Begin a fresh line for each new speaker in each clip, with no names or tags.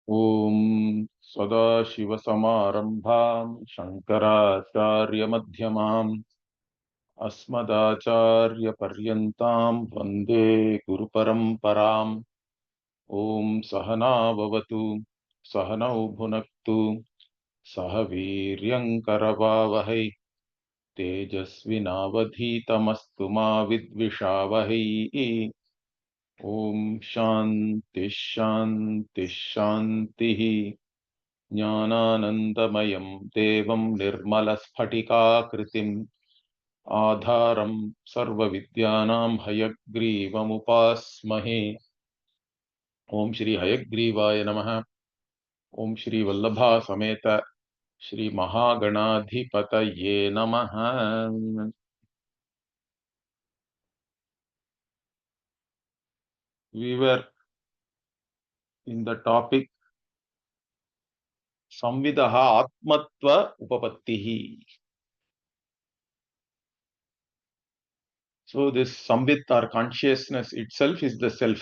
Om Sadashiva-Samarambham Shankara-Acharya-Madhyamam Asmadacharya-Paryantam Vande Guru-Paramparam. Om Sahana Bhavatu Sahanau Bhunaktu Sahaviryankaravavahai Tejasvinavadhitamastu ma vidvishavahai. Om Shanti Shanti Shanti. Jnananandamayam devam nirmalasphatiकाकृतिम् आधारं सर्वविद्यानां हयग्रीवमुपास्महे. ओम श्री हयग्रीवाय नमः. ओम श्री वल्लभा समेत श्री महागणाधिपतये नमः. We were in the topic samvidah Atmatva-upapattih. So this samvit or consciousness itself is the self.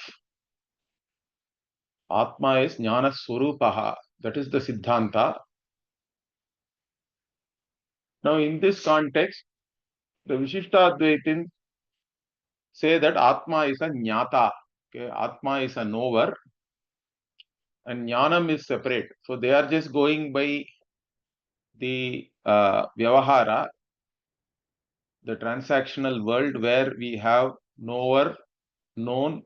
Atma is jnana swarupaha. That is the siddhanta. Now in this context, the Vishishtadvaitins say that Atma is a jnata. Okay? Atma is a knower and jnanam is separate. So they are just going by the vyavahara, the transactional world where we have knower, known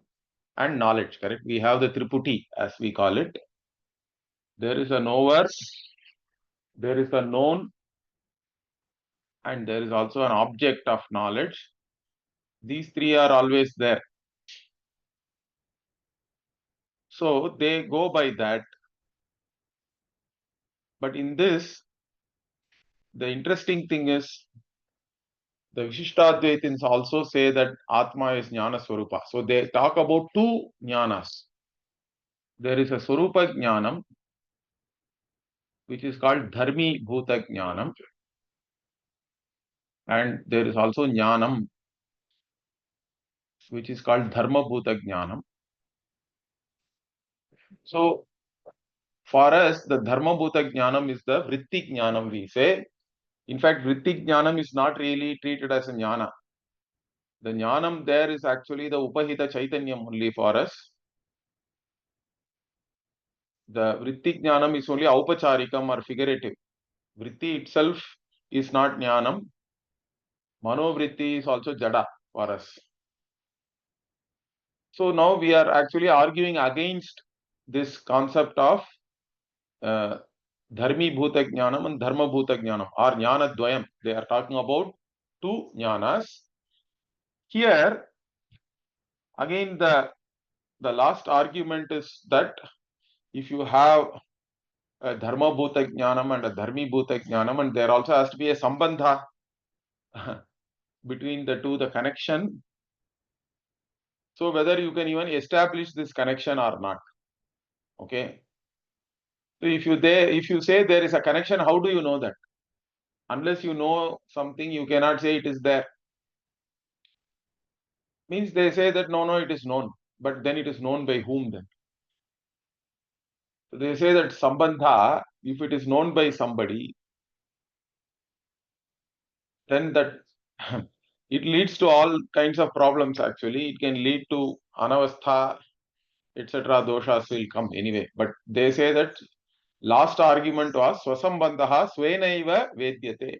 and knowledge. Correct? We have the triputi as we call it. There is a knower, there is a known, and there is also an object of knowledge. These three are always there. So they go by that. But in this, the interesting thing is, the Vishishtadvaitins also say that Atma is Jnana Swarupa. So they talk about two Jnanas. There is a Swarupa Jnanam, which is called Dharmi Bhuta Jnanam. And there is also Jnanam, which is called Dharma Bhuta Jnanam. So for us, the Dharma Bhuta Jnanam is the Vritti Jnanam, we say. In fact, Vritti Jnanam is not really treated as a Jnana. The Jnanam there is actually the Upahita Chaitanyam only for us. The Vritti Jnanam is only Aupacharikam or figurative. Vritti itself is not Jnanam. Manovritti is also Jada for us. So now we are actually arguing against this concept of Dharmi Bhuta Jnanam and Dharma Bhuta Jnanam or Jnana Dvayam. They are talking about two Jnanas. Here, again, the last argument is that if you have a Dharma Bhuta Jnanam and a Dharmi Bhuta Jnanam, and there also has to be a Sambandha between the two, the connection. So whether you can even establish this connection or not. Okay. So if you say there is a connection, how do you know that? Unless you know something, you cannot say it is there. Means they say that no, it is known. But then it is known by whom then? So they say that Sambandha, if it is known by somebody, then that it leads to all kinds of problems actually. It can lead to anavastha, etc. Doshas will come anyway. But they say that last argument was swasambandha svenaiva vedyate.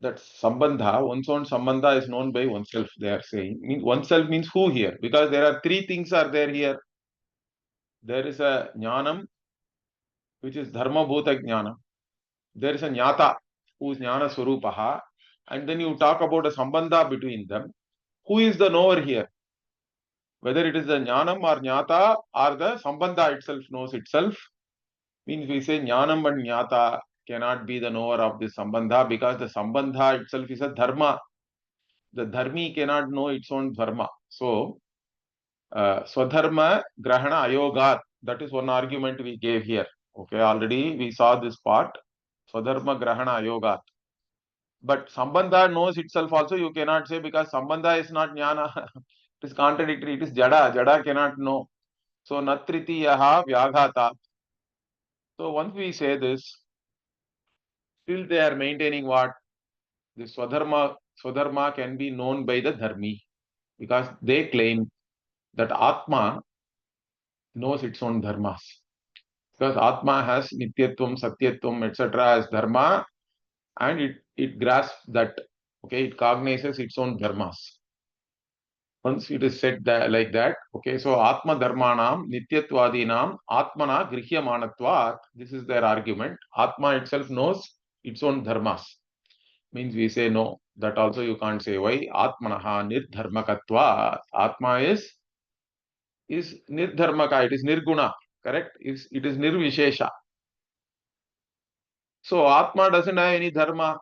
That sambandha, one's own sambandha is known by oneself, they are saying. Oneself means who here? Because there are three things are there here. There is a jnanam, which is dharma bhuta jnanam. There is a jnata, who is jnana swarupaha. And then you talk about a sambandha between them. Who is the knower here? Whether it is the jnanam or jnata or the sambandha itself knows itself. Means we say jnanam and jnata cannot be the knower of this sambandha because the sambandha itself is a dharma. The dharmi cannot know its own dharma. So, swadharma grahana ayogat. That is one argument we gave here. Okay, already we saw this part. Swadharma grahana ayogat. But sambandha knows itself also. You cannot say because sambandha is not jnana. It is contradictory. It is jada. Jada cannot know. So, natriti yaha vyaghata. So once we say this, still they are maintaining what? The Swadharma can be known by the Dharmi, because they claim that Atma knows its own dharmas. Because Atma has Nityatvam, Satyatvam, etc. as dharma, and it grasps that, okay, it cognizes its own dharmas. Once it is said that, like that, okay, so Atma Dharmanam, Nityatvadinam, Atmana Grihyamanatvat, this is their argument. Atma itself knows its own dharmas. Means we say no, that also you can't say. Why? Atmanaha nirdharmakatva. Atma is nirdharmaka, it is nirguna, correct? It is nirvishesha. So Atma doesn't have any dharma.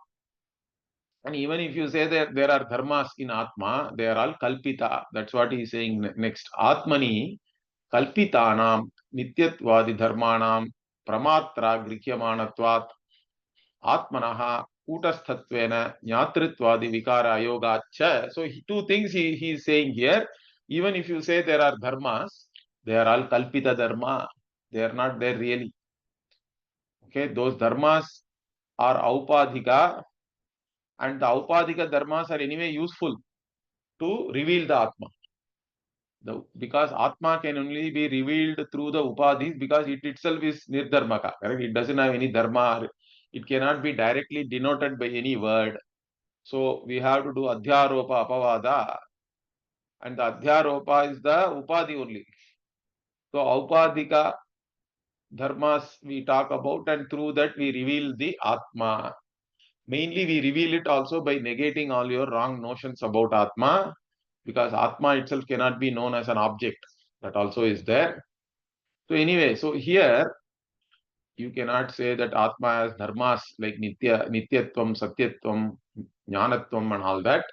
And even if you say that there are dharmas in Atma, they are all kalpita. That's what he is saying next. Atmani kalpitanam nityatvadi dharmanam pramatra grihyamanatvat atmanaha kutasthatvena jnatritvadi vikara yogacha. So two things he is saying here. Even if you say there are dharmas, they are all kalpita dharma. They are not there really. Okay, those dharmas are aupadhika, and the aupadhika dharmas are anyway useful to reveal the Atma. Because Atma can only be revealed through the upadhis, because it itself is nirdharmaka, correct? It doesn't have any dharma. It cannot be directly denoted by any word. So we have to do adhyaropa apavada, and the adhyaropa is the upadhi only. So aupadhika dharmas we talk about, and through that we reveal the Atma. Mainly we reveal it also by negating all your wrong notions about Atma, because Atma itself cannot be known as an object. That also is there. So anyway, so here you cannot say that Atma has dharmas like Nityatvam, Satyatvam, Jnanatvam and all that,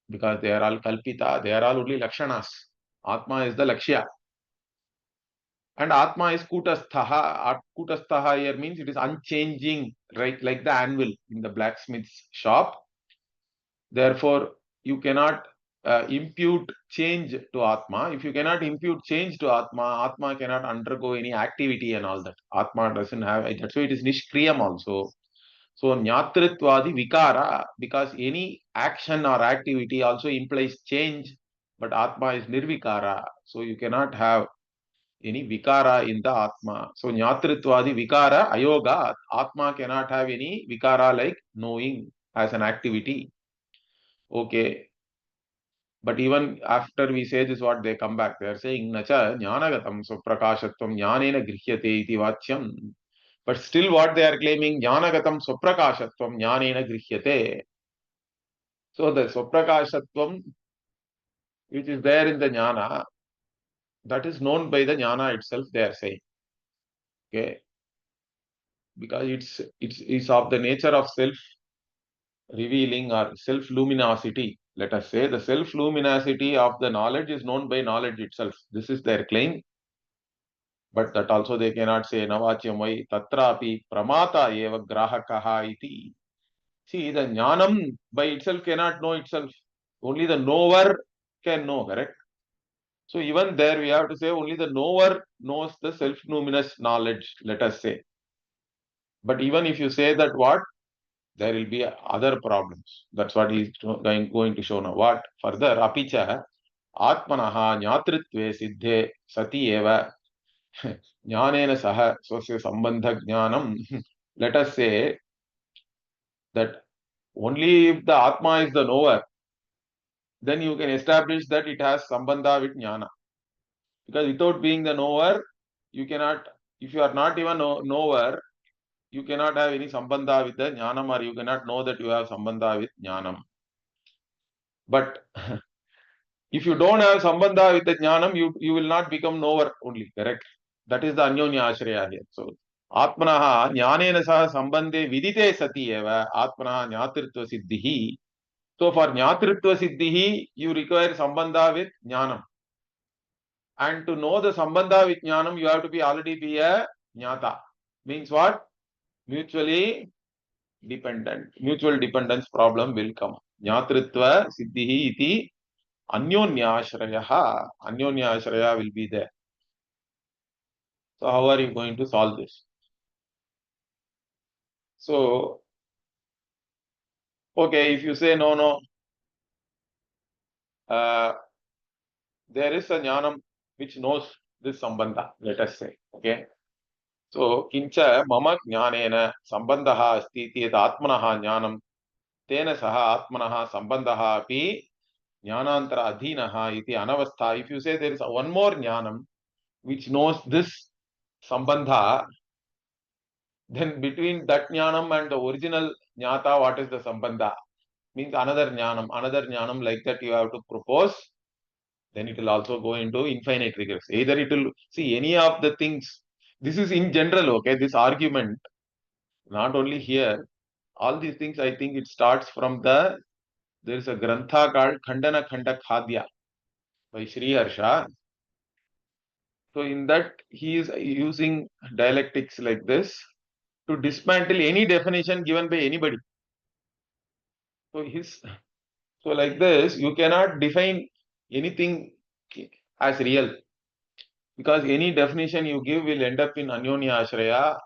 because they are all kalpita, they are all only lakshanas. Atma is the lakshya. And Atma is kutasthaha. Kutasthaha here means it is unchanging, right? Like the anvil in the blacksmith's shop. Therefore, you cannot impute change to Atma. If you cannot impute change to Atma, Atma cannot undergo any activity and all that. Atma doesn't have, that's why it is Nishkriyam also. So, Jnatritvadi Vikara, because any action or activity also implies change, but Atma is Nirvikara. So, you cannot have any Vikara in the Atma. So, Jnatritvadi Vikara Ayoga, Atma cannot have any Vikara like knowing as an activity. Okay. But even after we say this, what they come back, they are saying, Nacha jnanagatam swaprakashatvam jnanena grihyate iti vachyam. But still what they are claiming, jnanagatam swaprakashatvam jnanena grihyate. So the swaprakashatvam, which is there in the jnana, that is known by the jnana itself, they are saying. Okay. Because it's of the nature of self-revealing or self-luminosity. Let us say the self-luminosity of the knowledge is known by knowledge itself. This is their claim. But that also they cannot say navachyam vai tatrapi pramata eva grahakaha iti. See, the jnanam by itself cannot know itself. Only the knower can know, correct? So even there we have to say only the knower knows the self-luminous knowledge, let us say. But even if you say that, what? There will be other problems. That's what he is going to show now. What? Further, apicha atmanaha jnatritve siddhe sati eva jnanena saha swasya sambandha jnanam. Let us say that only if the Atma is the knower, then you can establish that it has sambandha with jnana. Because without being the knower, you cannot, if you are not even knower, you cannot have any sambandha with the jnanam, or you cannot know that you have sambandha with jnanam. But if you don't have sambandha with the jnanam, you will not become knower only, correct? That is the anyonya ashraya here. So, atmanaha jnanena saha sambandhe vidite sati eva atmanaha jnatritva siddhihi. So, for jnatritva siddhihi, you require sambandha with jnanam. And to know the sambandha with jnanam, you have to be already be a jnata. Means what? Mutually dependent. Mutual dependence problem will come. Jnatritva siddhihi iti Anyonyashraya will be there. So how are you going to solve this? So, okay, if you say no, there is a jnanam which knows this sambandha, let us say. Okay. So, kincha mama jnanena sambandha asti iti yad atmanaha jnanam tena saha atmanaha sambandha api jnanantara adhinaha iti anavastha. If you say there is one more jnanam which knows this sambandha, then between that jnanam and the original jnata, what is the sambandha? Means another jnanam like that you have to propose. Then it will also go into infinite regress. Either it will see any of the things. This is in general, okay? This argument, not only here, all these things, I think it starts from there is a grantha called Khandana Khanda Khadya by Sri Harsha. So in that, he is using dialectics like this to dismantle any definition given by anybody. So like this, you cannot define anything as real, because any definition you give will end up in Anyonya Ashraya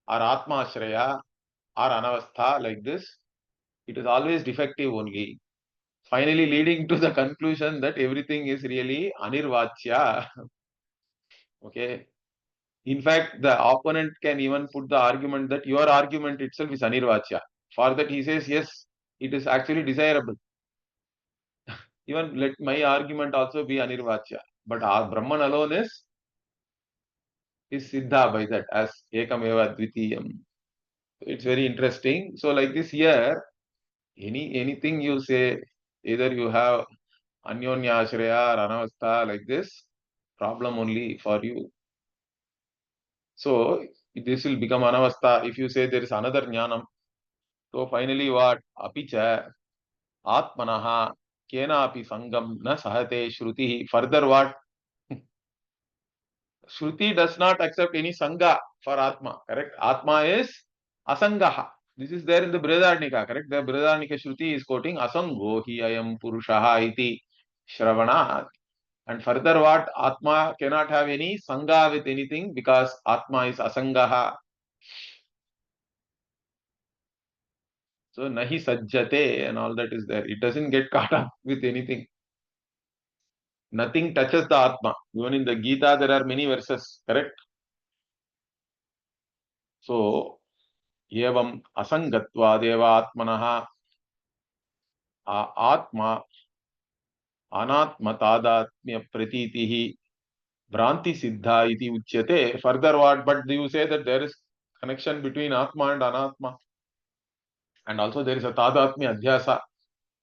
or Atma Ashraya or Anavastha like this. It is always defective only, finally leading to the conclusion that everything is really Anirvachya. Okay. In fact, the opponent can even put the argument that your argument itself is Anirvachya. For that, he says, yes, it is actually desirable. Even let my argument also be Anirvachya. But our Brahman alone is Siddha by that as Ekameva Dvitiyam. It's very interesting. So like this here, anything you say, either you have Anyonya Ashraya or Anavastha like this, problem only for you. So this will become Anavastha if you say there is another Jnanam. So finally what? Apicha Atmanaha Kena api Sangam na Sahate Shruti. Further what? Shruti does not accept any Sangha for Atma. Correct? Atma is Asangaha. This is there in the Brihadaranyaka. Correct? The Brihadaranyaka Shruti is quoting Asango hi ayam purushaha iti Shravanat. And further what? Atma cannot have any Sangha with anything because Atma is Asangaha. So nahi sajjate and all that is there. It doesn't get caught up with anything. Nothing touches the Atma. Even in the Gita, there are many verses. Correct? So, evam asangatva atmanaha atma anatmatadatmya pratitihi Bhranti Siddha iti uchyate. Further what? But you say that there is connection between Atma and Anatma. And also there is a Tadatmya Adhyasa.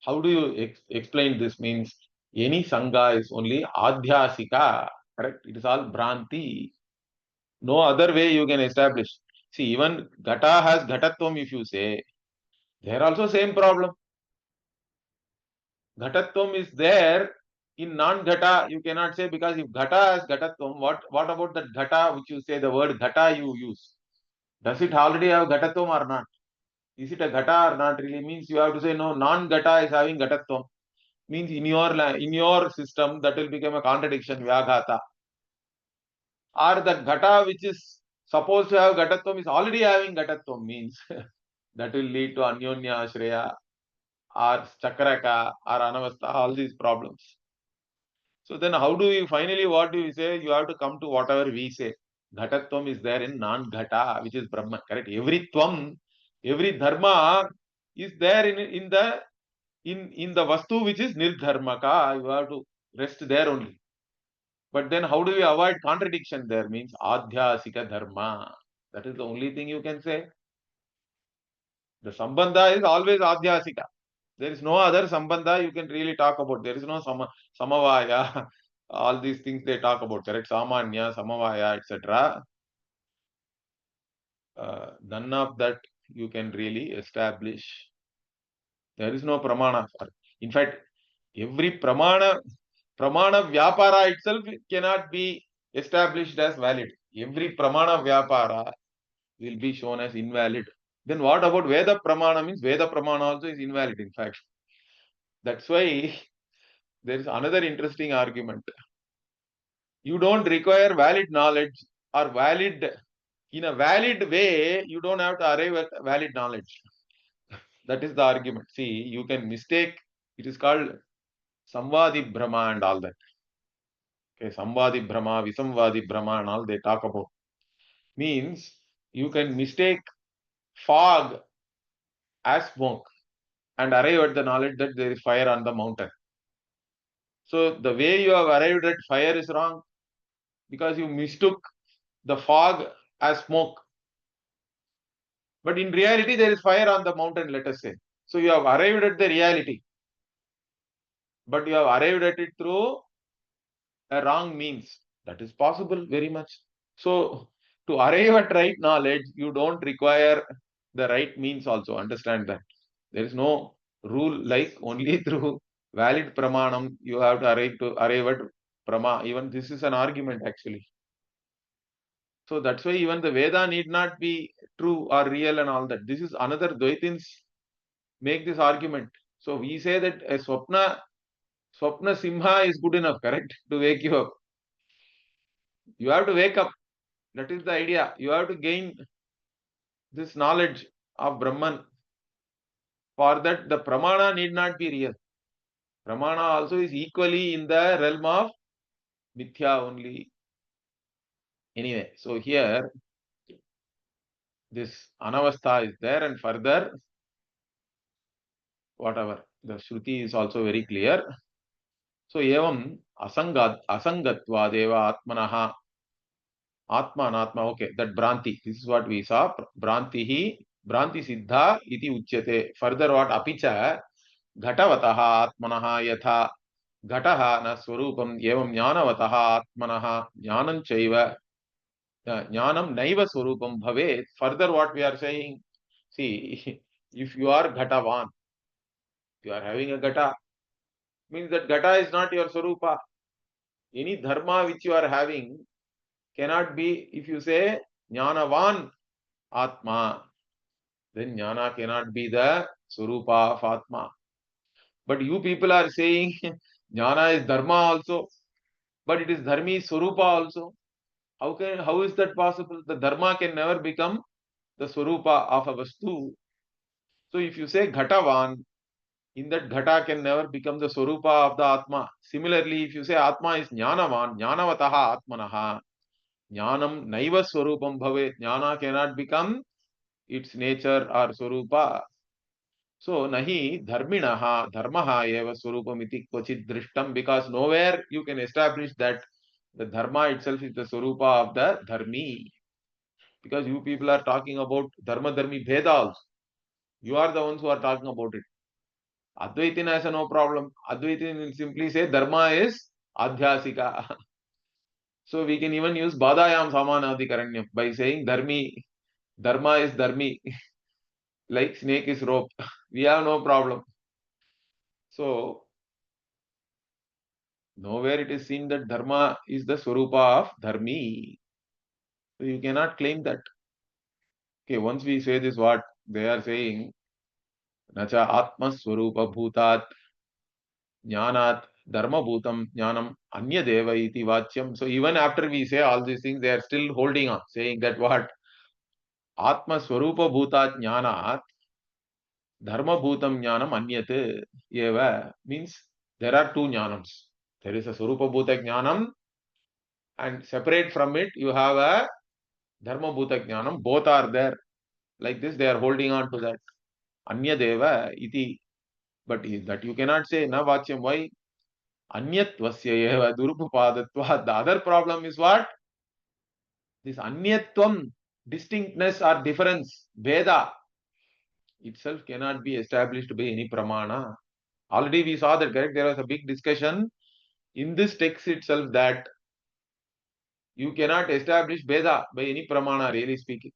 How do you explain this? Means any Sangha is only Adhyasika. Correct? It is all Bhranti. No other way you can establish. See, even Gata has Gatatvam if you say. There also same problem. Gatatvam is there in non-Gata. You cannot say because if Gata has Gatatvam, what about that Gata which you say the word Gata you use? Does it already have Gatatvam or not? Is it a Gata or not? Really means you have to say no, non-Gata is having Gatatvam. Means in your system that will become a contradiction, Vyaghata. Or the Gata which is supposed to have Gatatvam is already having Gatatvam means that will lead to Anyonya Ashraya or Chakraka or Anavastha, all these problems. So then how do you finally what do you say? You have to come to whatever we say. Ghatatvam is there in non-Ghata, which is Brahman. Correct? Every Tvam, every Dharma is there in the Vastu which is Nirdharmaka. You have to rest there only. But then how do you avoid contradiction there? Means Adhyasika Dharma. That is the only thing you can say. The Sambandha is always Adhyasika. There is no other Sambandha you can really talk about. There is no Samavaya. All these things they talk about. Correct? Samanya, Samavaya, etc. None of that you can really establish. There is no pramana. In fact, every pramana vyapara itself cannot be established as valid. Every pramana vyapara will be shown as invalid. Then what about Veda pramana? Means Veda pramana also is invalid, in fact. That's why there is another interesting argument. You don't require valid knowledge or valid, in a valid way, you don't have to arrive at valid knowledge. That is the argument. See, you can mistake, it is called samvadi brahma and all that. Okay, samvadi brahma, visamvadi brahma and all they talk about. Means you can mistake fog as smoke and arrive at the knowledge that there is fire on the mountain. So the way you have arrived at fire is wrong because you mistook the fog as smoke. But in reality, there is fire on the mountain, let us say. So you have arrived at the reality, but you have arrived at it through a wrong means. That is possible very much. So to arrive at right knowledge, you don't require the right means also. Understand that. There is no rule like only through valid pramanam you have to arrive at prama. Even this is an argument actually. So that's why even the Veda need not be true or real and all that. This is another Dvaitins make this argument. So we say that a Swapna Simha is good enough, correct? To wake you up. You have to wake up. That is the idea. You have to gain this knowledge of Brahman. For that, the Pramana need not be real. Pramana also is equally in the realm of Mithya only. Anyway, so here, this Anavastha is there and further, whatever, the Shruti is also very clear. So, evam asangatvadeva atmanaha atma anatma, okay, that Bhranti, this is what we saw, Bhranti siddha iti uchyate. Further what, apicha ghatavataha atmanaha yatha घटः न स्वरूपम् एवं ज्ञानवतः आत्मनः ज्ञानं चैव ज्ञानं नैव स्वरूपं भवेत्. Further what we are saying, see, if you are ghatavan, you are having a ghata, means that ghata is not your swarupa. Any dharma which you are having cannot be, if you say jnanavan atma, then jnana cannot be the swarupa of atma. But you people are saying jnana is dharma also, but it is dharmi swarupa also. How is that possible? The dharma can never become the swarupa of a vastu. So if you say ghatavan, in that ghata can never become the swarupa of the atma. Similarly, if you say atma is jnanavan, jnanavataha atmanaha, jnanam naiva swarupam bhave, jnana cannot become its nature or swarupa. So nahi dharminaha dharmaha eva swarupam iti kvachit drishtam, because nowhere you can establish that the dharma itself is the swarupa of the dharmi. Because you people are talking about dharma dharmi bheda also. You are the ones who are talking about it. Advaitin has no problem. Advaitin will simply say dharma is adhyasika. So we can even use badayam samanadhikaranyam by saying dharma is dharmi, like snake is rope. We have no problem. So nowhere it is seen that dharma is the swarupa of dharmi. So you cannot claim that. Okay, once we say this, what they are saying, nacha atma swarupa bhutat jnanat dharma bhutam jnanam anya deva iti vachyam. So even after we say all these things, they are still holding on, saying that what? Atma swarupa bhutat jnanat dharma bhutam jnanam anyat eva, means there are two jnanams. There is a swarupa bhuta jnanam, and separate from it you have a dharma bhuta jnanam. Both are there. Like this, they are holding on to that. Anya deva iti. But that you cannot say na vachyam. Why? Anyatvasya eva durupapadatva. The other problem is what? This anyatvam, distinctness or difference, veda itself cannot be established by any pramana. Already we saw that, correct? There was a big discussion in this text itself that you cannot establish veda by any pramana, really speaking.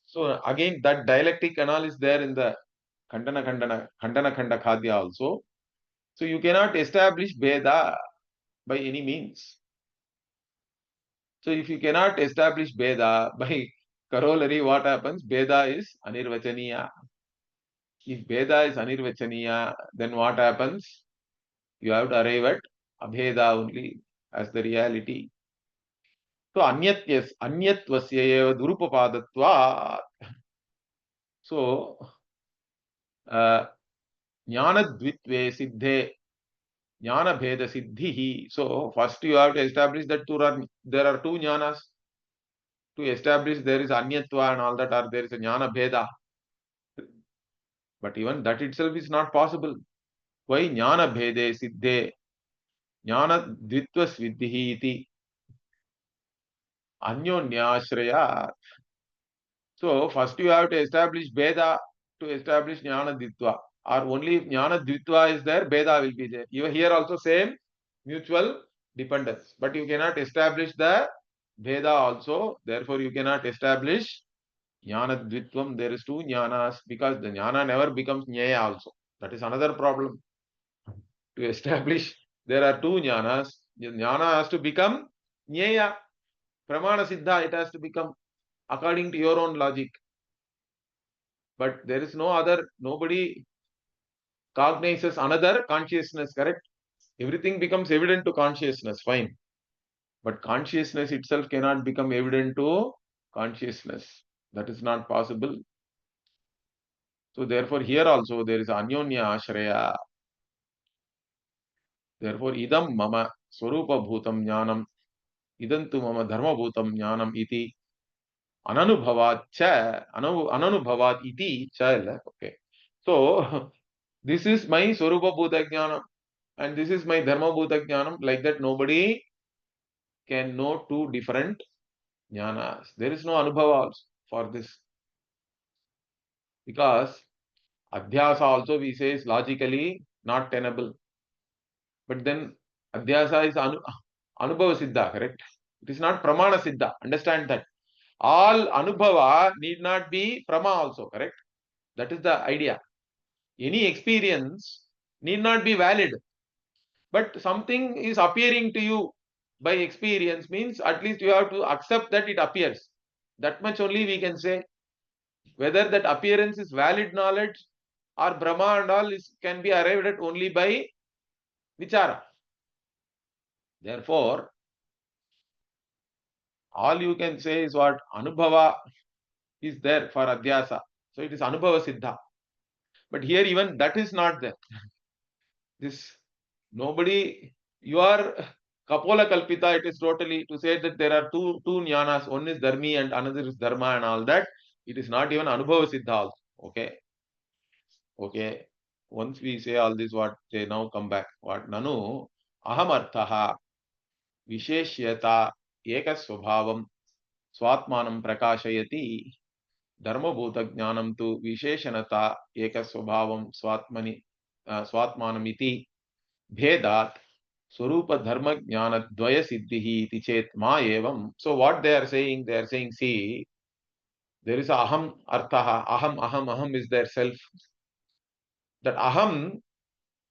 So again, that dialectic analysis there in the Khandana Khanda Khadya also. So you cannot establish Veda by any means. So if you cannot establish Veda by corollary, what happens? Veda is Anirvachaniya. If Veda is Anirvachaniya, then what happens? You have to arrive at Abheda only as the reality. So anyatvasya eva durupapadatva. So jnana dvitve siddhe jnana bheda siddhihi. So first you have to establish that there are two jnanas. To establish there is anyatva and all that, or there is a jnana bheda. But even that itself is not possible. Why jnana bhede siddhe jnana dvitva siddhihi iti anyonyashraya. So first you have to establish bheda to establish jnana dvitva. Or only if jnana dvitva is there, bheda will be there. Even here also same mutual dependence. But you cannot establish the bheda also. Therefore you cannot establish jnana dvitvam. There is two jnanas because the jnana never becomes jnaya also. That is another problem. To establish there are two jnanas, the jnana has to become jnaya. Pramana siddha, it has to become according to your own logic. But there is no other, nobody cognizes another consciousness, correct? Everything becomes evident to consciousness, fine. But consciousness itself cannot become evident to consciousness. That is not possible. So therefore here also there is anyonya ashraya. Therefore idam mama swarupa bhutam jnanam idantu mama dharma bhutam jnanam iti ananubhavat cha ananubhavat iti cha. Okay. So this is my swarupa bhuta jnanam and this is my dharma bhuta jnanam. Like that nobody can know two different jnanas. There is no anubhava for this. Because adhyasa also we say is logically not tenable. But then adhyasa is anubhava siddha, correct? It is not pramana siddha. Understand that. All anubhava need not be prama also, correct? That is the idea. Any experience need not be valid. But something is appearing to you by experience means at least you have to accept that it appears. That much only we can say. Whether that appearance is valid knowledge or Brahma and all can be arrived at only by vichara. Therefore, all you can say is what anubhava is there for adhyasa. So it is anubhava siddha. But here even that is not there. This nobody, you are kapola kalpita, it is totally to say that there are two jnanas, one is dharmi and another is dharma and all that. It is not even anubhava siddha also. Okay. Okay. Once we say all this, what they now come back. What nanu ahamarthaha visheshyata ekasvabhavam swatmanam prakashayati dharmabhuta jnanam tu visheshanata ekasvabhavam swatmanam iti bhedat swarupa dharma jnana dvaya siddhihi iti chet ma evam. So what they are saying, see, there is aham arthaha, aham is their self. That aham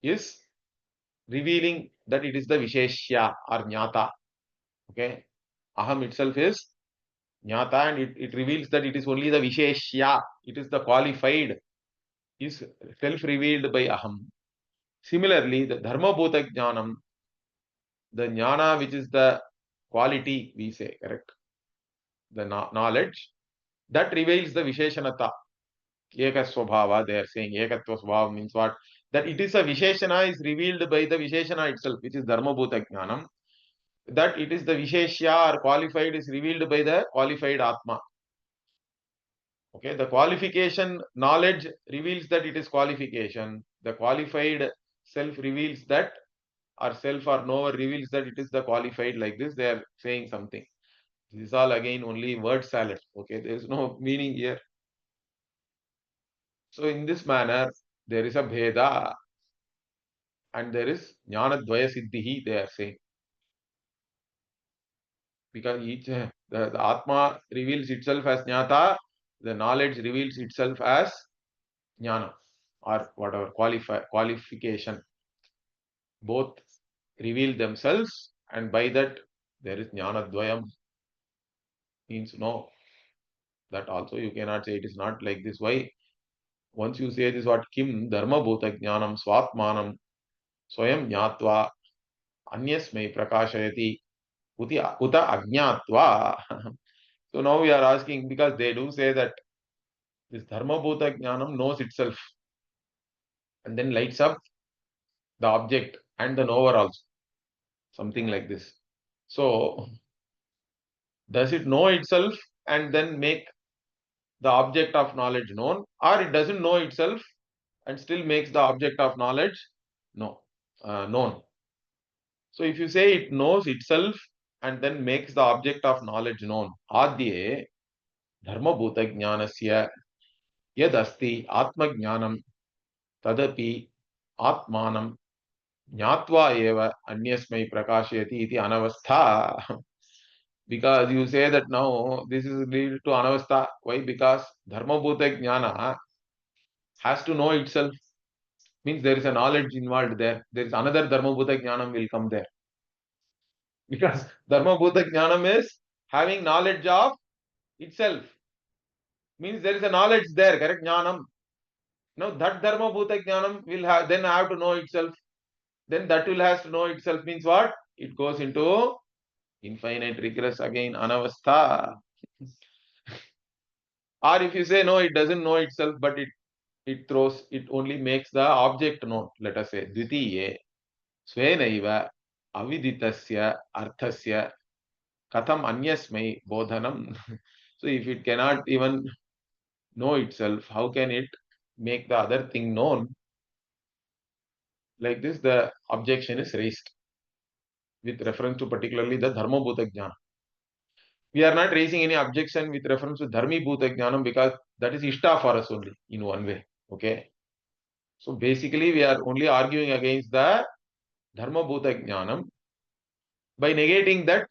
is revealing that it is the Visheshya or Jnata. Okay. Aham itself is Jnata and it reveals that it is only the Visheshya. It is the qualified, is self-revealed by Aham. Similarly, the Dharma Bhuta Jnanam, the Jnana which is the quality, we say, correct? The knowledge, that reveals the Visheshanata. Ekasvabhava, they are saying Ekatva Svabhava means what? That it is a Visheshana is revealed by the Visheshana itself, which is Dharma Bhuta Jnanam. That it is the Visheshya or qualified is revealed by the qualified Atma. Okay, the qualification knowledge reveals that it is qualification. The qualified self reveals that, or self or knower reveals that it is the qualified. Like this, they are saying something. This is all again only word salad. Okay, there is no meaning here. So in this manner, there is a bheda and there is jnana dvaya siddhihi, they are saying. Because each the Atma reveals itself as Jnata, the knowledge reveals itself as Jnana or whatever qualification. Both reveal themselves and by that there is Jnana Dvayam. Means no. That also you cannot say it is not like this. Why? Once you say this, what Kim Dharma Bhuta Jnanam Swatmanam Swayam Jnatva Anyasmai Prakashayati. uta ajñatva. So now we are asking, because they do say that this dharma bhuta jnanam knows itself and then lights up the object and the knower also, something like this. So does it know itself and then make the object of knowledge known, or it doesn't know itself and still makes the object of knowledge known? So if you say it knows itself and then makes the object of knowledge known, adye dharma bhuta jnanasya yad asti atma jnanam tadapi atmanam jnatva eva anyasmai prakashayati iti anavastha. Because you say that now this is related to anavastha. Why? Because dharma bhuta jnana has to know itself. Means there is a knowledge involved there. There is another dharma bhuta jnanam will come there. Because dharma bhuta jnanam is having knowledge of itself. Means there is a knowledge there, correct? Jnanam. Now that dharma bhuta jnanam will have to know itself. Then that will has to know itself, means what? It goes into infinite regress again, anavastha. Or if you say no, it doesn't know itself, but it only makes the object known. Let us say dvitiye svenaiva aviditasya arthasya katham anyasmai bodhanam. So if it cannot even know itself, how can it make the other thing known? Like this, the objection is raised with reference to particularly the dharma bhuta jnana. We are not raising any objection with reference to dharmi bhuta jnanam, because that is ishta for us only in one way. Okay. So basically we are only arguing against the dharma bhuta jnanam. By negating that,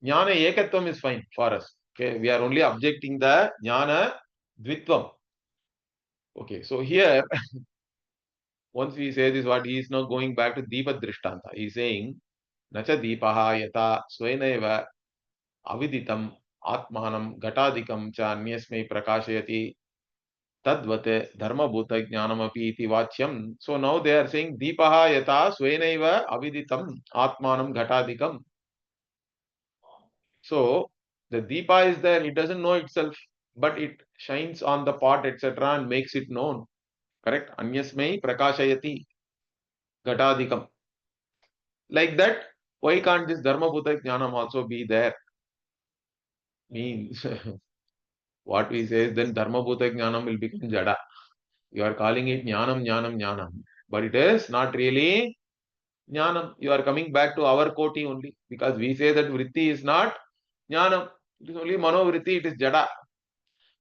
jnana ekatvam is fine for us. Okay. We are only objecting the jnana dvitvam. Okay. So here, once we say this, what he is now going back to Deepa Drishtanta. He is saying, Nacha Deepaha yata swaineva aviditam atmanam gatadikam cha anyasmai prakashayati tadvate dharma bhuta jnanamapi iti vachyam. So now they are saying Deepaha yata swaineva aviditam atmanam gatadikam. So the Deepa is there, it doesn't know itself, but it shines on the pot, etc., and makes it known. Correct? Anyasmai prakashayati gatadikam. Like that, why can't this dharma bhuta jnanam also be there? Means what we say is then dharma bhuta jnanam will become jada. You are calling it jnanam, jnanam, jnanam, but it is not really jnanam. You are coming back to our koti only, because we say that vritti is not jnanam. It is only manovritti, it is jada.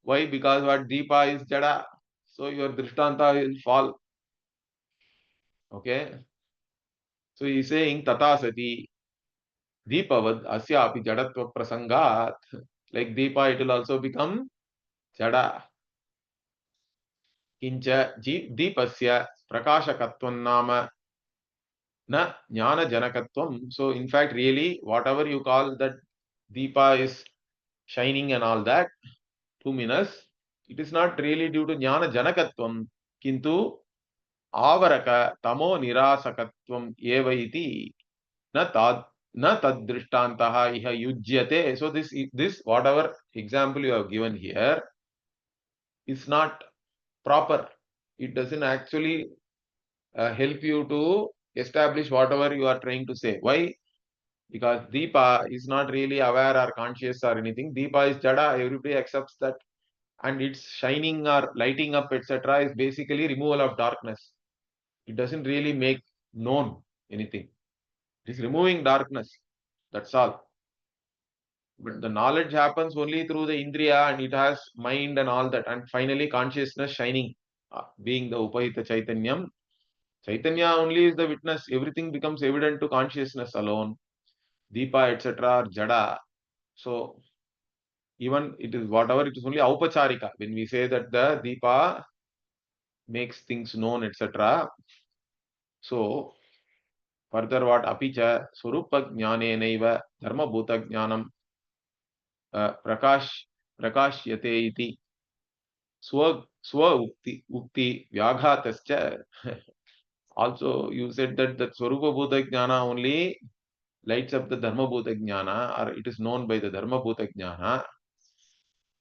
Why? Because what deepa is jada. So your drishtanta will fall. Okay. So he is saying tata sati deepavad asya api jadatva prasangat. Like deepa, it will also become jada. Kincha deepasya prakashakatvam nama na jnana janakatvam. So in fact, really, whatever you call that deepa is shining and all that, luminous, it is not really due to jnana janakatvam, kintu avaraka tamo nirasakatvam eva iti na tad drishtantaha iha yujyate. So this whatever example you have given here is not proper. It doesn't actually help you to establish whatever you are trying to say. Why? Because Deepa is not really aware or conscious or anything. Deepa is Jada, everybody accepts that. And its shining or lighting up, etc., is basically removal of darkness. It doesn't really make known anything. It is removing darkness. That's all. But the knowledge happens only through the Indriya, and it has mind and all that. And finally, consciousness shining, being the Upahita Chaitanyam. Chaitanya only is the witness. Everything becomes evident to consciousness alone. Deepa, etc., are Jada. So even it is whatever, it is only Aupacharika. When we say that the Deepa makes things known, etc. So further what apicha Swarupa Jnanenaiva Dharma Bhuta Jnanam Prakashyate iti Swa Ukti Vyaghatascha. Also you said that the Swarupa Bhuta Jnana only lights up the Dharma Bhuta Jnana, or it is known by the Dharma Bhuta Jnana.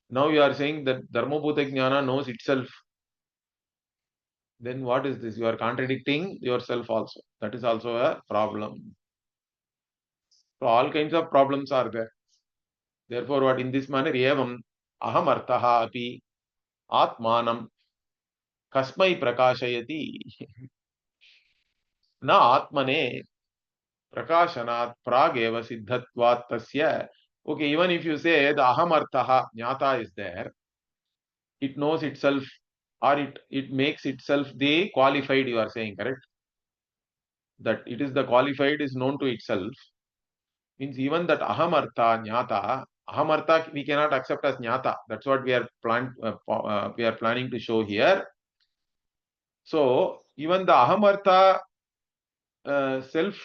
Now you are saying that Dharma Bhuta Jnana knows itself. Then what is this? You are contradicting yourself also. That is also a problem. So all kinds of problems are there. Therefore, what in this manner, evam aham artaha api atmanam kasmai prakashayati na atmane prakashanat prageva siddhatvat tasya. Okay, even if you say the aham artaha jnata is there, it knows itself, or it makes itself the qualified, you are saying, correct? That it is the qualified is known to itself. Means even that ahamartha jnata, ahamartha we cannot accept as jnata. That's what we are planning to show here. So even the ahamartha self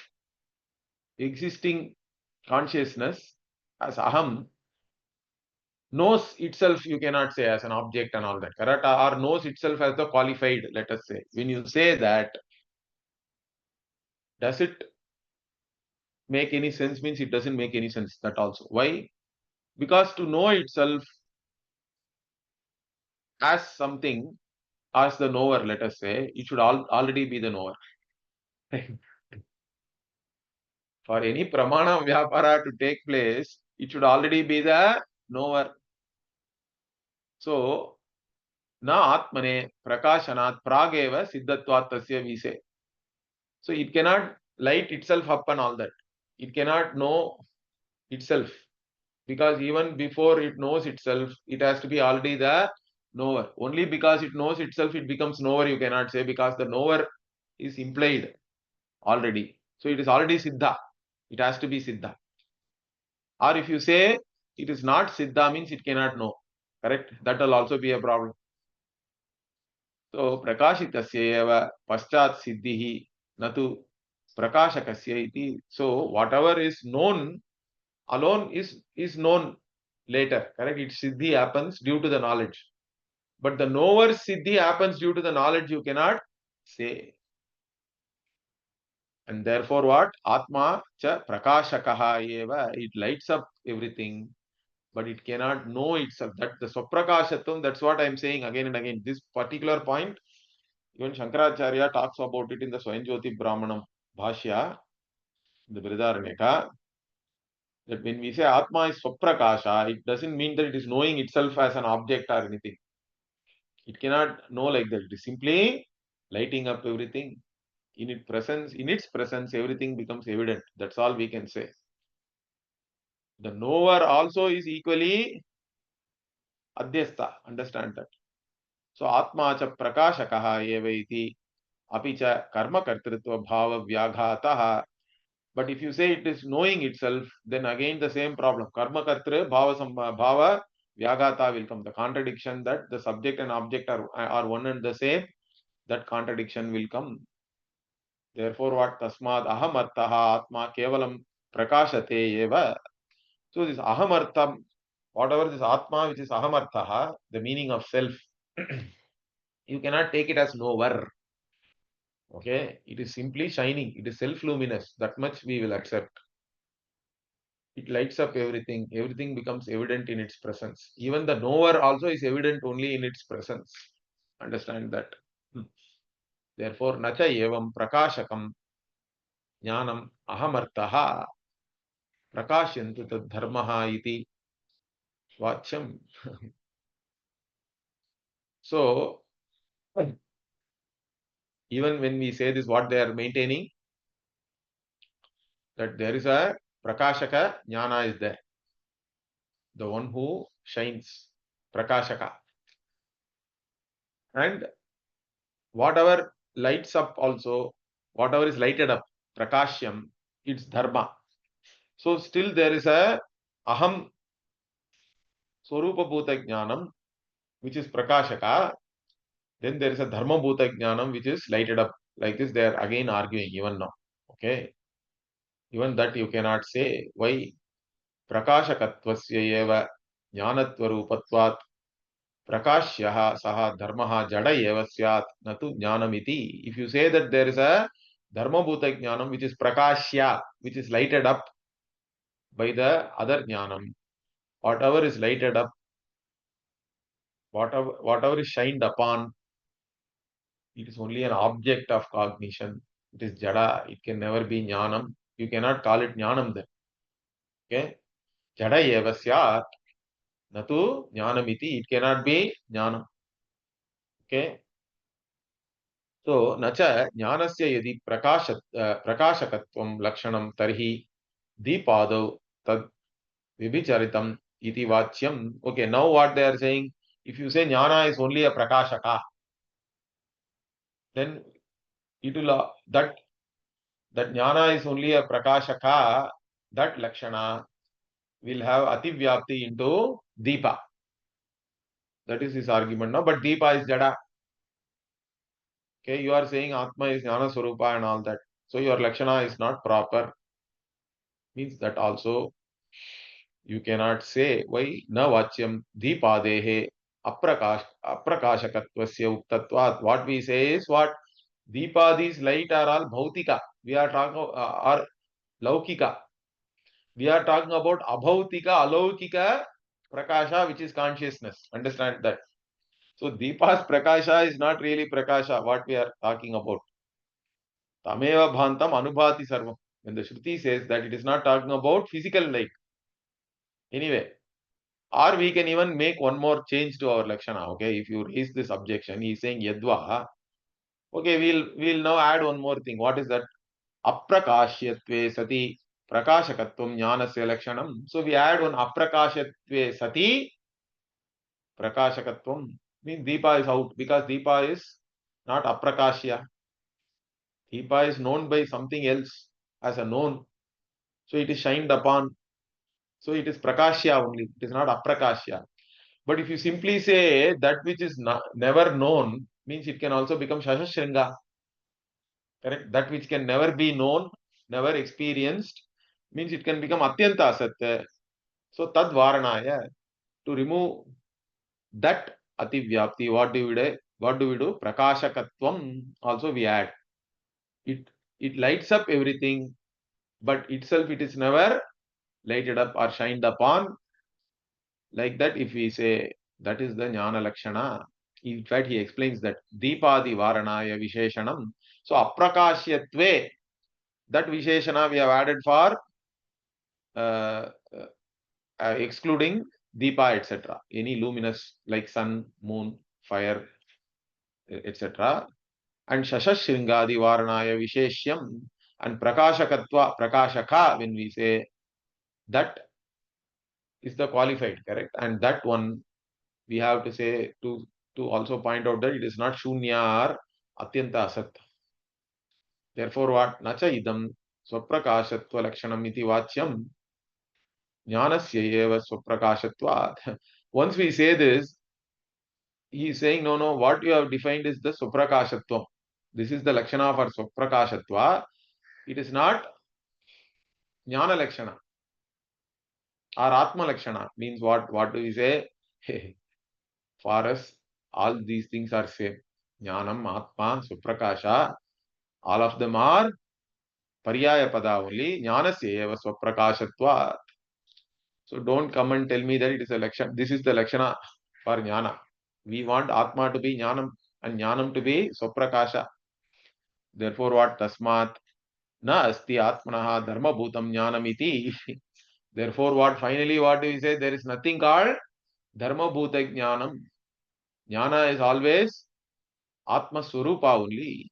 existing consciousness as aham knows itself, you cannot say as an object and all that, correct? Or knows itself as the qualified, let us say. When you say that, does it make any sense? Means it doesn't make any sense. That also. Why? Because to know itself as something, as the knower, let us say, it should already be the knower. For any pramana vyapara to take place, it should already be the knower. So, na atmane prakashanat prageva siddhatvat tasya we say. So, it cannot light itself up and all that. It cannot know itself. Because even before it knows itself, it has to be already the knower. Only because it knows itself, it becomes knower, you cannot say, because the knower is implied already. So it is already siddha. It has to be siddha. Or if you say it is not siddha, means it cannot know. Correct? That will also be a problem. So prakashitasya eva paschat siddhihi natu prakashakasya iti. So whatever is known alone is known later. Correct? Its siddhi happens due to the knowledge. But the knower's siddhi happens due to the knowledge, you cannot say. And therefore what? Atma cha prakashakaha eva. It lights up everything, but it cannot know itself. That the swaprakashatam, that's what I am saying again and again. This particular point, even Shankara-Acharya talks about it in the Swayamjyoti Brahmanam Bhashya, the Brihadaranyaka, that when we say Atma is swaprakasha, it doesn't mean that it is knowing itself as an object or anything. It cannot know like that. It is simply lighting up everything. In its presence, everything becomes evident. That's all we can say. The knower also is equally adhyastha. Understand that. So Atma cha prakashakaha eva iti apicha karma kartritva bhava vyaghataha. But if you say it is knowing itself, then again the same problem. Karma kartra bhava vyaghata will come. The contradiction that the subject and object are one and the same, that contradiction will come. Therefore, what tasmad ahamartaha atma kevalam prakashate eva. So this ahamartam, whatever this atma which is ahamartaha, the meaning of self, you cannot take it as knower. Okay, it is simply shining. It is self-luminous. That much we will accept. It lights up everything. Everything becomes evident in its presence. Even the knower also is evident only in its presence. Understand that. Therefore, nacha evam prakashakam jnanam ahamartaha prakashyantu tad dharmaha iti vachyam. So, even when we say this, what they are maintaining, that there is a prakashaka jnana is there. The one who shines, prakashaka. And whatever lights up also, whatever is lighted up, prakashyam, it's dharma. So still there is a aham swarupa bhuta jnanam, which is prakashaka. Then there is a dharma bhuta jnanam, which is lighted up. Like this, they are again arguing even now. Okay. Even that you cannot say. Why? Prakashakatvasya eva jnanatva rupatvat prakashyaha saha dharmaha jada eva syat natu jnanamiti. If you say that there is a Dharma bhuta jnanam, which is prakashya, which is lighted up by the other jnanam. Whatever is lighted up, whatever is shined upon, it is only an object of cognition. It is jada. It can never be jnanam. You cannot call it jnanam then. Okay? Jada eva syat, natu jnanamiti. It cannot be jnanam. Okay? So, nacha jnanasya yadi prakashakatvam lakshanam tarhi dipadav tad vibhicharitam iti vachyam. Okay, now what they are saying, if you say jnana is only a prakashaka, then it will, that jnana is only a prakashaka, that lakshana will have ativyapti into deepa. That is his argument now. But deepa is jada. Okay, you are saying atma is jnana swarupa and all that. So your lakshana is not proper. Means that also you cannot say why na vachyam deepadehe aprakashakatvasya uktatvat. What we say is what deepadis light are all bhautika. We are talking or laukika. We are talking about abhautika, alaukika prakasha, which is consciousness. Understand that. So deepa's prakasha is not really prakasha. What we are talking about. Tameva bhantam anubhati sarvam. When the Shruti says that, it is not talking about physical light. Anyway, or we can even make one more change to our lakshana. Okay, if you raise this objection, he is saying yadva. Okay, we'll now add one more thing. What is that? Aprakashyatve sati prakashakatvam jnanasya lakshanam. So we add one aprakashyatve sati prakashakatvam. Means deepa is out because deepa is not aprakashya. Deepa is known by something else as a known. So it is shined upon. So it is prakashya only. It is not aprakashya. But if you simply say that which is never known, means it can also become shashashringa. Correct? That which can never be known, never experienced, means it can become atyanta asatya. So tad varanaya, to remove that ativyapti, what do we do? What do we do? Prakashakatvam also we add. It lights up everything, but itself it is never lighted up or shined upon. Like that, if we say that is the jnana lakshana, in fact he explains that deepadi varanaya visheshanam. So aprakashyatve, that visheshana we have added for excluding deepa, etc. Any luminous like sun, moon, fire, etc. And shashashringadi varanaya visheshyam, and prakashakatva, prakashaka, when we say that is the qualified, correct? And that one we have to say to also point out that it is not shunya or atyanta asat. Therefore, what nacha idam swaprakashatva lakshanam iti vachyam jnanasya eva swaprakashatvat. Once we say this, he is saying, no, what you have defined is the swaprakashatvam. This is the lakshana for swaprakashatva. It is not jnana lakshana or atma lakshana. Means what? What do we say? For us, all these things are same. Jnanam, atma, swaprakasha, all of them are paryaya pada only. Jnanasya eva swaprakashatva. So don't come and tell me that it is a lakshana. This is the lakshana for jnana. We want atma to be jnanam and jnanam to be swaprakasha. Therefore, what? Tasmat na asti atmanaha dharma bhutam jnanam iti. Therefore, what? Finally, what do we say? There is nothing called dharma bhuta jnanam. Jnana is always atma swarupa only.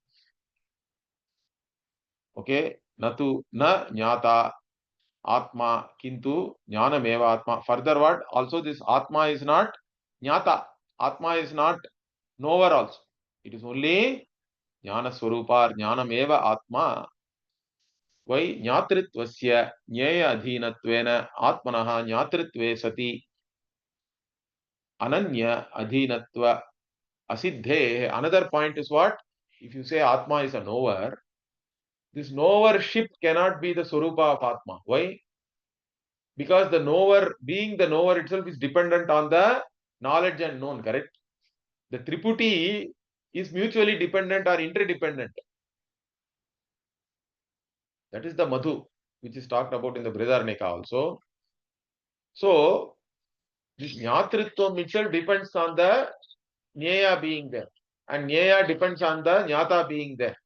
Okay? Natu na jnata atma kintu jnanam eva atma. Further what? Also this atma is not jnata. Atma is not knower also. It is only jnana swarupa, jnanam eva atma. Why? Jnatritvasya jnaya adhinatvena atmanaha jnatritve sati ananya adhinatva asiddhe. Another point is what? If you say atma is a knower, this knowership cannot be the swarupa of atma. Why? Because the knower, being the knower itself, is dependent on the knowledge and known, correct? The triputi is mutually dependent or interdependent. That is the madhu, which is talked about in the Brihadaranyaka also. So, this jnatritvam itself depends on the jnaya being there. And jnaya depends on the jnata being there.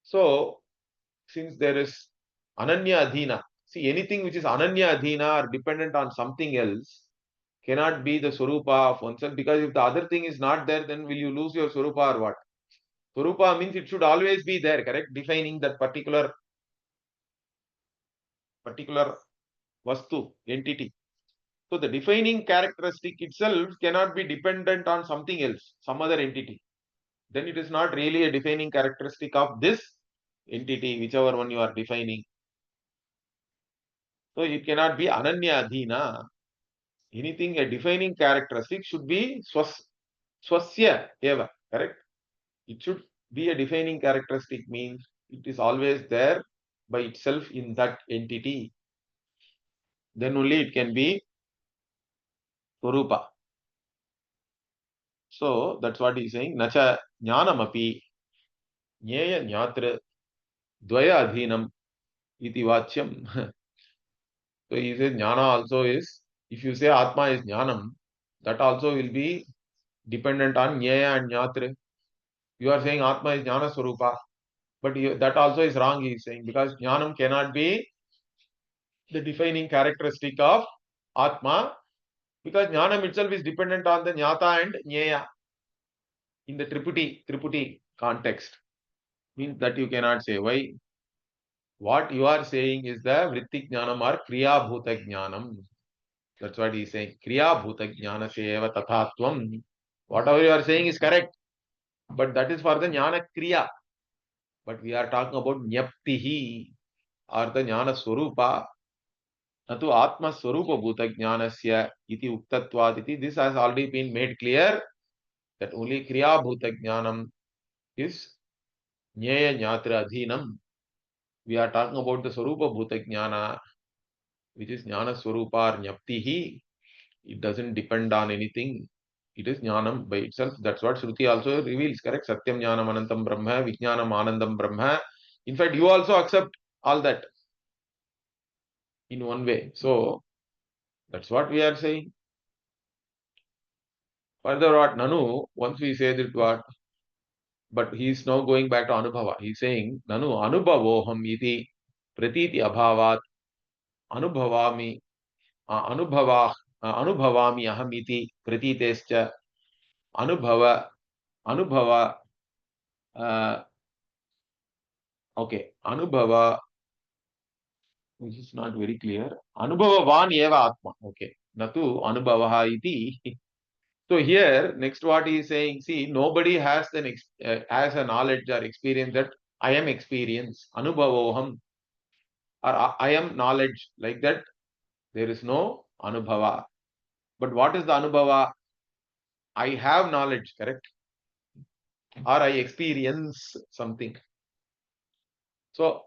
So, since there is ananya adhina, see anything which is ananya adhina or dependent on something else cannot be the swarupa of oneself, because if the other thing is not there, then will you lose your swarupa or what? Swarupa means it should always be there, correct? Defining that particular vastu, entity. So the defining characteristic itself cannot be dependent on something else, some other entity. Then it is not really a defining characteristic of this entity, whichever one you are defining. So it cannot be ananya adhina. Anything, a defining characteristic should be swasya eva, correct? It should be a defining characteristic, means it is always there by itself in that entity. Then only it can be Swarupa. So that's what he is saying. Nacha jnanamapi jnaya jnatra dvaya adhinam iti vachyam. So he says jnana also is, if you say Atma is jnanam, that also will be dependent on jnaya and jnatra. You are saying Atma is jnana swarupa, but that also is wrong, he is saying, because jnanam cannot be the defining characteristic of Atma, because jnanam itself is dependent on the jnata and jnaya in the Triputi context. Means that you cannot say. Why? What you are saying is the vritti jnanam or kriya bhuta jnanam. That's what he is saying. Kriya bhuta jnana seva tathatvam. Whatever you are saying is correct, but that is for the jnana kriya. But we are talking about nyaptihi or the jnana swarupa. Natu atma swarupa bhuta jnanasya iti uktatvad iti. This has already been made clear that only kriya bhuta jnanam is jnaya jnatra adhinam. We are talking about the swarupa bhuta jnana, which is jnana swarupa or nyaptihi. It doesn't depend on anything. It is jnanam by itself. That's what Shruti also reveals, correct? Satyam jnanam anantam brahma, vijnanam anandam brahma. In fact, you also accept all that in one way. So, that's what we are saying. Further, what Nanu, once we say that what, but he is now going back to Anubhava. He is saying, Nanu Anubhavoham iti pratiti abhavat anubhavami anubhava anubhavami aham iti pratitescha anubhava anubhava okay, Anubhava, which is not very clear. Anubhavavan eva atma. Okay. Natu Anubhavaha iti. So here, next what he is saying, see, nobody has has a knowledge or experience that I am experience. Anubhavoham, or I am knowledge. Like that, there is no Anubhava. But what is the Anubhava? I have knowledge, correct? Or I experience something. So,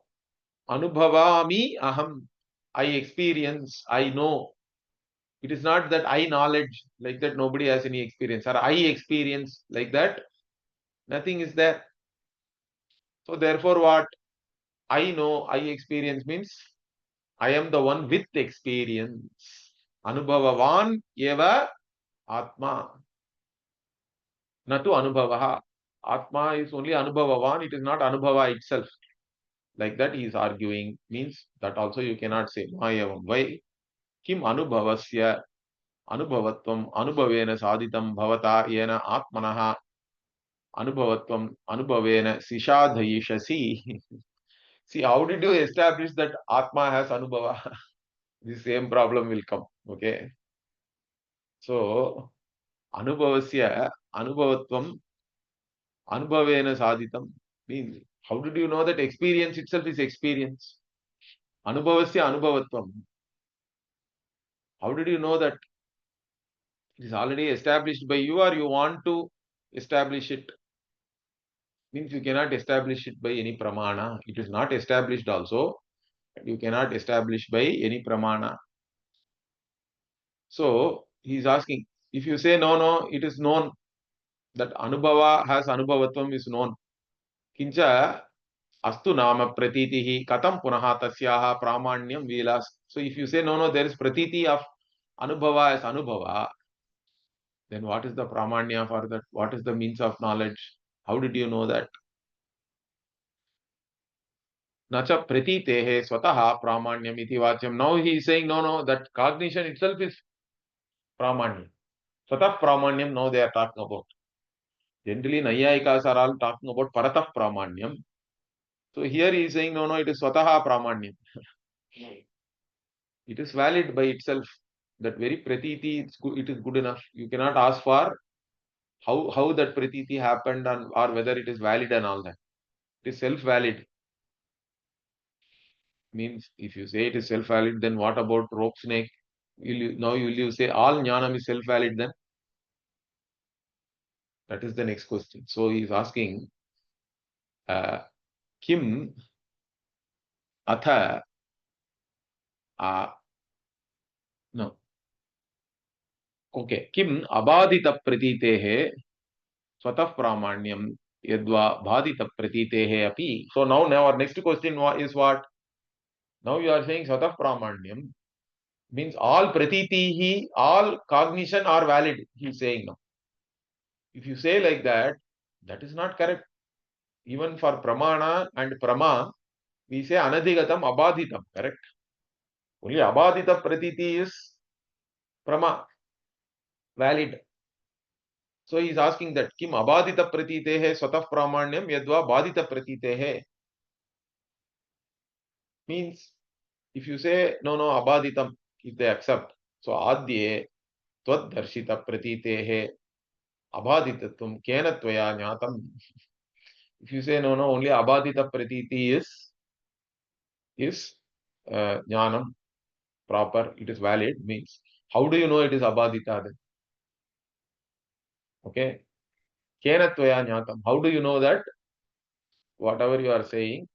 Anubhavami aham. I experience, I know. It is not that I knowledge, like that nobody has any experience, or I experience, like that nothing is there. So therefore what? I know, I experience means I am the one with experience. Anubhavavan eva atma. Natu anubhavaha. Atma is only anubhavavan, it is not anubhava itself. Like that he is arguing, means that also you cannot say. Why? Kim anubhavasya anubhavatvam anubhavena sadhitam bhavata yena atmanaha anubhavatvam anubhavena sishadhayishasi. See, how did you establish that Atma has anubhava? The same problem will come. Okay. So, anubhavasya anubhavatvam anubhavena sadhitam means, how did you know that experience itself is experience? Anubhavasya anubhavatvam. How did you know that it is already established by you, or you want to establish it? Means you cannot establish it by any pramana. It is not established also. You cannot establish by any pramana. So he is asking, if you say no, it is known that anubhava has anubhavatvam is known. Kincha astu nama pratitihi katam punaha tasyaha pramanyam vilas. So if you say no, there is pratiti of anubhava as anubhava, then what is the pramanya for that? What is the means of knowledge? How did you know that? Nacha pratitehe swataha pramanyam iti vachyam. Now he is saying no, that cognition itself is pramanyam. Swatah pramanyam now they are talking about. Generally, Nayayikas are all talking about paratah pramanyam. So here he is saying no, it is swataha pramanyam. It is valid by itself. That very pratiti, it is good enough. You cannot ask for how that pratiti happened and or whether it is valid and all that. It is self-valid. Means if you say it is self-valid, then what about rope snake? Will you say all jnanam is self-valid then? That is the next question. So he is asking, Kim atha no. Okay. Kim abadita pratitehe swatah pramanyam yadva bhadita pratitehe api. So now our next question is what? Now you are saying swatah pramanyam means all pratitihi, all cognition are valid. He is saying now. If you say like that, that is not correct. Even for pramana and prama, we say anadhigatam abadhitam, correct? Only abadhita pratiti is prama, valid. So he is asking that kim abadhita pratitehe swatah pramanyam yadva badhita pratitehe means if you say no abadhitam, if they accept, so adye tvad darshita pratitehe abadhitatvam kena tvaya jnatam. If you say no only abadhita pratiti is jnanam proper, it is valid, means how do you know it is abadhita then? Okay, kena tvaya jnatam, how do you know that whatever you are saying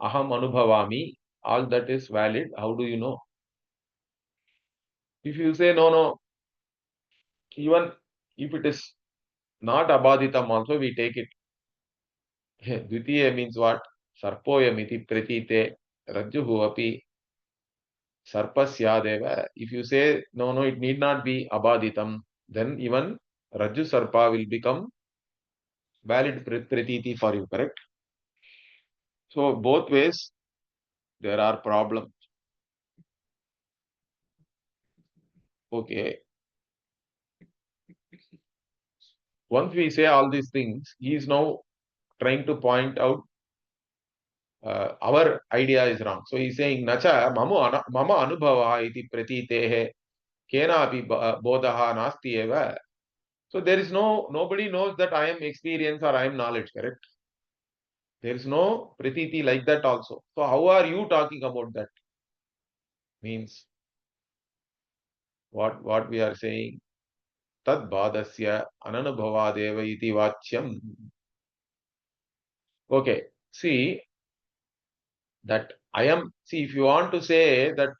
aham anubhavami, all that is valid? How do you know? If you say no, even if it is not abadhitam also, we take it. Dvitiya means what? Sarpoyamiti pratite rajjuhu api sarpasyadeva. If you say no, it need not be abadhitam, then even rajju sarpa will become valid pratiti for you, correct? So both ways there are problems. Okay. Once we say all these things, he is now trying to point out our idea is wrong. So he is saying, Nacha mama anubhava iti pratitehe kenapi bodaha nasti eva. So there is nobody knows that I am experience or I am knowledge, correct? There is no pratiti like that also. So how are you talking about that? Means what we are saying, tad badasya ananubhavadeva iti vachyam. Okay, see that if you want to say that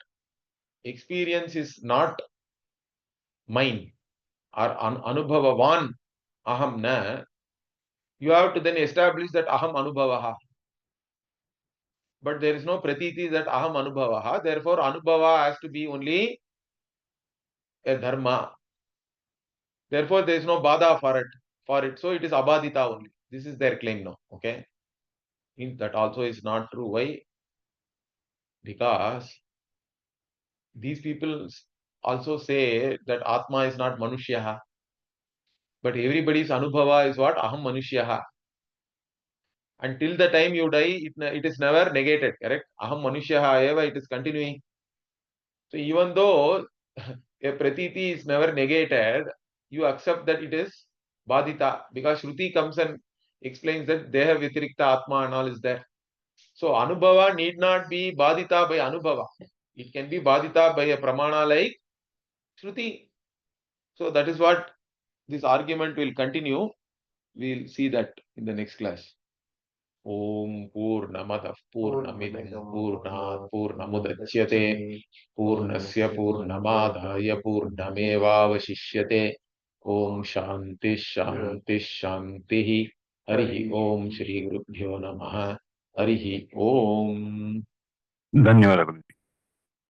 experience is not mine or anubhavavan aham na, you have to then establish that aham anubhavaha. But there is no pratiti that aham anubhavaha. Therefore, anubhava has to be only a dharma. Therefore, there is no bada for it. So it is abadita only. This is their claim now. Okay. Means that also is not true. Why? Because these people also say that Atma is not Manushyaha. But everybody's Anubhava is what? Aham Manushyaha. Until the time you die, it is never negated, correct? Aham Manushyaha eva, it is continuing. So even though a pratiti is never negated, you accept that it is Badita. Because Shruti comes and explains that Deha Vitirikta Atma and all is there. So Anubhava need not be Badita by Anubhava. It can be Badita by a Pramana like Shruti. So that is what this argument will continue. We will see that in the next class. Om Purnamadav Purnamidam Purnat Purnamudachyate Purnasya Purnamadaya Purnamevavashishyate. Om Shanti Shanti Shanti. Harihi Om Shri Gurubhyo Namaha. Harihi Om.
ಧನ್ಯವಾದಗಳು.